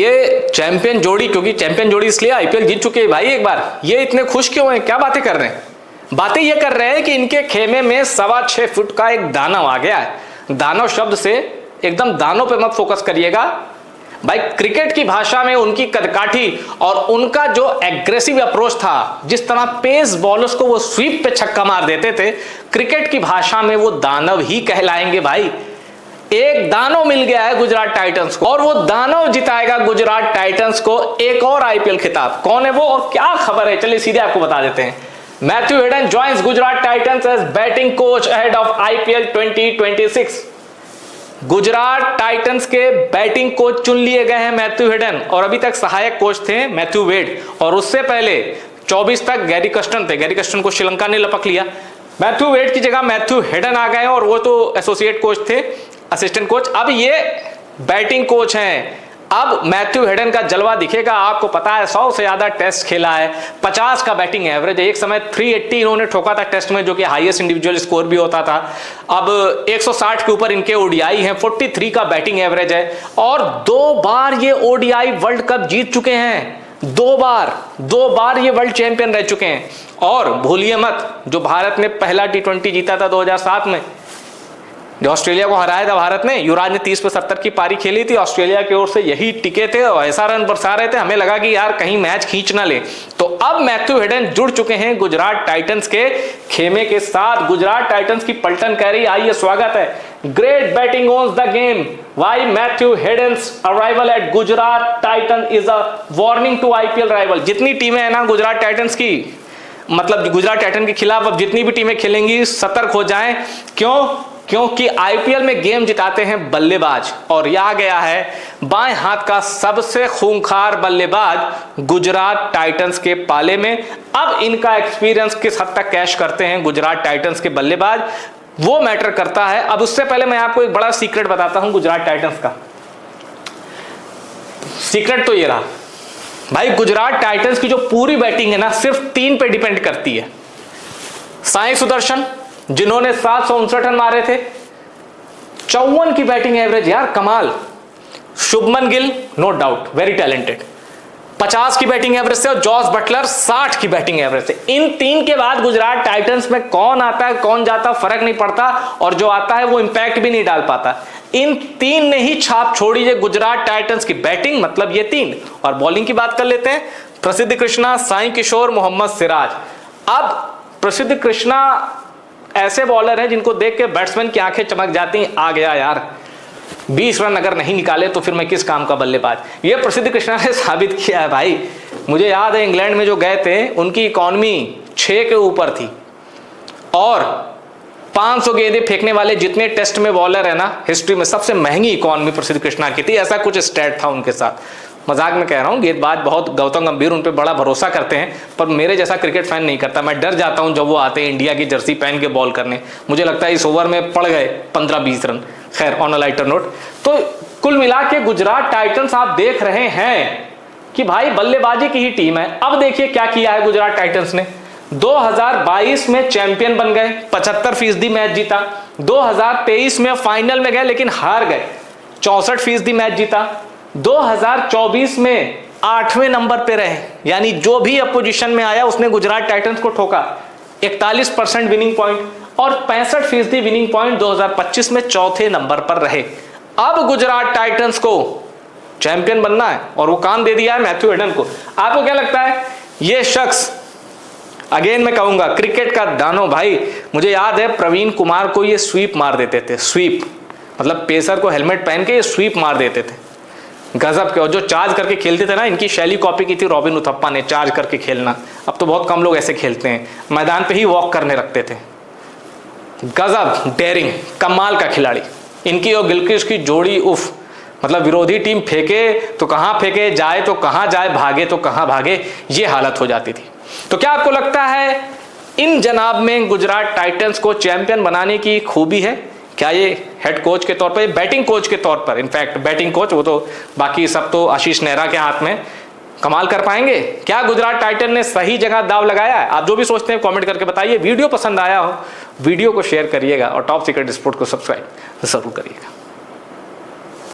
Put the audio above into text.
ये चैंपियन जोड़ी, क्योंकि चैंपियन जोड़ी इसलिए आईपीएल जीत चुके हैं भाई एक बार, ये इतने खुश क्यों हैं, क्या बातें कर रहे हैं? बातें ये कर रहे हैं कि इनके खेमे में 6.25 फुट का एक दानव आ गया है। दानव शब्द से एकदम दानों पे मत फोकस करिएगा भाई, क्रिकेट की भाषा में उनकी कदकाठी और उनका जो एग्रेसिव अप्रोच था, जिस तरह पेस बॉलर्स को वो स्वीप पे छक्का मार देते थे, क्रिकेट की भाषा में वो दानव ही कहलाएंगे भाई। एक दानव मिल गया है गुजरात टाइटंस को और वो दानव जिताएगा गुजरात टाइटंस को एक और आईपीएल खिताब। कौन है वो और क्या खबर है, चलिए सीधे आपको बता देते हैं। Matthew Hayden joins Gujarat Titans as batting coach ahead of IPL 2026। Gujarat Titans के बैटिंग कोच चुन लिए गए हैं मैथ्यू हेडन, और अभी तक सहायक कोच थे मैथ्यू वेड, और उससे पहले 24 तक गैरी कस्टन थे। गैरी कस्टन को श्रीलंका ने लपक लिया। मैथ्यू वेड की जगह मैथ्यू हेडन आ गए और वो तो एसोसिएट कोच थे, असिस्टेंट कोच। अब ये बैटिंग कोच हैं। अब मैथ्यू हेडन का जलवा दिखेगा। आपको पता है 100 से ज्यादा टेस्ट खेला है, 50 का बैटिंग एवरेज है। एक समय 380 इन्होंने ठोका था टेस्ट में, जो कि हाईएस्ट इंडिविजुअल स्कोर भी होता था। अब 160 के ऊपर इनके ओडीआई हैं, 43 का बैटिंग एवरेज है, और 2 बार ये ओडीआई वर्ल्ड कप जीत चुके हैं। 2 बार ये वर्ल्ड चैंपियन रह चुके हैं। और भूलिए मत, जो भारत ने पहला T20 जीता था 2007 में, जो ऑस्ट्रेलिया को हराया था भारत ने, युवराज ने 30 पे 70 की पारी खेली थी, ऑस्ट्रेलिया की ओर से यही टिके थे और ऐसा रन बरसा रहे थे, हमें लगा कि यार कहीं मैच खींच ना ले। तो अब मैथ्यू हेडन जुड़ चुके हैं गुजरात टाइटंस के खेमे के साथ। गुजरात टाइटंस की पलटन कह रही, आइए स्वागत है, great batting owns the game, why Matthew Hayden's arrival at Gujarat Titan is a warning to IPL rival. जितनी टीमें हैं ना गुजरात टाइटंस की, मतलब गुजरात टाइटन के खिलाफ अब जितनी भी टीमें खेलेंगी, सतर्क हो जाएं। क्योंकि आईपीएल में गेम जिताते हैं बल्लेबाज, और यह आ गया है बाएं हाथ का सबसे खूंखार बल्लेबाज गुजरात टाइटंस के पाले में। अब इनका एक्सपीरियंस किस हद तक कैश करते हैं गुजरात टाइटंस के बल्लेबाज, वो मैटर करता है। अब उससे पहले मैं आपको एक बड़ा सीक्रेट बताता हूं गुजरात टाइटंस का। सीक्रेट तो ये रहा भाई, गुजरात टाइटंस की जो पूरी बैटिंग है ना, सिर्फ 3 पे डिपेंड करती है। साई सुदर्शन, जिन्होंने 759 रन मारे थे, 54 की बैटिंग एवरेज, यार कमाल। Shubman Gill, no doubt very talented, 50 की बैटिंग एवरेज से, और जॉस बटलर 60 की बैटिंग एवरेज से। इन 3 के बाद गुजरात टाइटंस में कौन आता है कौन जाता फर्क नहीं पड़ता, और जो आता है वो इंपैक्ट भी नहीं डाल पाता। इन 3 ने ही छाप छोड़ी है गुजरात टाइटंस की बैटिंग, मतलब ये 3। और बॉलिंग की बात कर लेते हैं, प्रसिद्ध कृष्णा, साई किशोर, मोहम्मद सिराज। अब प्रसिद्ध कृष्णा ऐसे बॉलर हैं जिनको देख के बैट्समैन की आंखें चमक जाती हैं, आ गया यार, 20 रन अगर नहीं निकाले तो फिर मैं किस काम का बल्लेबाज। ये प्रसिद्ध कृष्णा ने साबित किया है भाई। मुझे याद है इंग्लैंड में जो गए थे, उनकी इकॉनमी 6 के ऊपर थी, और 500 गेंदें फेंकने वाले जितने टेस्ट में बॉलर है ना हिस्ट्री में, सबसे महंगी इकॉनमी प्रसिद्ध कृष्णा की थी। ऐसा कुछ स्टैट था उनके साथ। मजाक में कह रहा हूँ, गेंदबाज बहुत, गौतम गंभीर उन पर बड़ा भरोसा करते हैं, पर मेरे जैसा क्रिकेट फैन नहीं करता। मैं डर जाता हूँ जब वो आते हैं इंडिया की जर्सी पहन के बॉल करने। मुझे लगता है इस ओवर में पड़ गए 15-20 रन। खैर, ऑन अ लाइटर नोट, तो कुल मिला के गुजरात टाइटंस आप देख रहे हैं कि भाई बल्लेबाजी की ही टीम है। अब देखिए क्या किया है गुजरात टाइटंस ने। 2022 में चैंपियन बन गए, 75% मैच जीता। 2023 में फाइनल में गए लेकिन हार गए, 64% मैच जीता। 2024 में 8वें नंबर पे रहे, यानी जो भी अपोजिशन में आया उसने गुजरात टाइटंस को ठोका। 41% विनिंग पॉइंट और 65% विनिंग पॉइंट 2025 में 4थे नंबर पर रहे। अब गुजरात टाइटंस को चैंपियन बनना है और वो काम दे दिया है मैथ्यू हेडन को। आपको क्या लगता है, ये शख्स, अगेन मैं कहूंगा, क्रिकेट का दानो भाई। मुझे याद है प्रवीण कुमार को ये स्वीप मार देते थे, स्वीप मतलब पेसर को हेलमेट पहन के ये स्वीप मार देते थे, गजब के। और जो चार्ज करके खेलते थे ना, इनकी शैली कॉपी की थी रॉबिन उथप्पा ने, चार्ज करके खेलना। अब तो बहुत कम लोग ऐसे खेलते हैं, मैदान पे ही वॉक करने रखते थे। गजब, डेयरिंग, कमाल का खिलाड़ी। इनकी और गिलक्रिस्ट की जोड़ी, उफ, मतलब विरोधी टीम फेंके तो कहाँ फेंके, जाए तो कहाँ जाए, भागे तो कहाँ भागे, ये हालत हो जाती थी। तो क्या आपको लगता है इन जनाब में गुजरात टाइटंस को चैंपियन बनाने की खूबी है? क्या ये हेड कोच के तौर पर, बैटिंग कोच के तौर पर, इनफैक्ट बैटिंग कोच, वो तो बाकी सब तो आशीष नेहरा के हाथ में, कमाल कर पाएंगे? क्या गुजरात टाइटन ने सही जगह दाव लगाया है? आप जो भी सोचते हैं कमेंट करके बताइए। वीडियो पसंद आया हो वीडियो को शेयर करिएगा और टॉप सीक्रेट स्पोर्ट को सब्सक्राइब जरूर करिएगा।